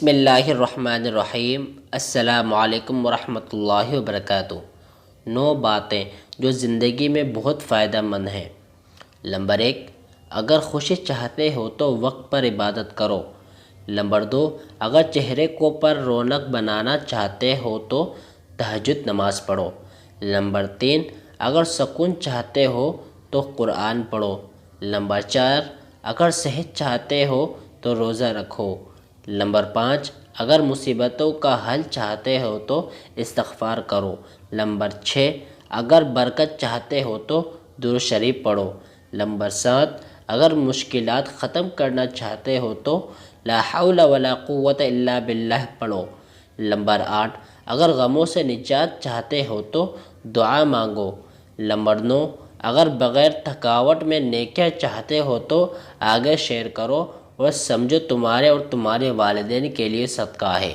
بسم اللہ الرحمن الرحیم۔ السلام علیکم ورحمۃ اللہ وبرکاتہ۔ 9 باتیں جو زندگی میں بہت فائدہ مند ہیں۔ نمبر 1، اگر خوشی چاہتے ہو تو وقت پر عبادت کرو۔ نمبر 2، اگر چہرے کو پر رونق بنانا چاہتے ہو تو تہجد نماز پڑھو۔ نمبر 3، اگر سکون چاہتے ہو تو قرآن پڑھو۔ نمبر 4، اگر صحت چاہتے ہو تو روزہ رکھو۔ نمبر 5، اگر مصیبتوں کا حل چاہتے ہو تو استغفار کرو۔ نمبر 6، اگر برکت چاہتے ہو تو درود شریف پڑھو۔ نمبر 7، اگر مشکلات ختم کرنا چاہتے ہو تو لا حول ولا قوت الا باللہ پڑھو۔ نمبر 8، اگر غموں سے نجات چاہتے ہو تو دعا مانگو۔ نمبر 9، اگر بغیر تھکاوٹ میں نیکیاں چاہتے ہو تو آگے شیئر کرو اور سمجھو تمہارے اور تمہارے والدین کے لیے صدقہ ہے۔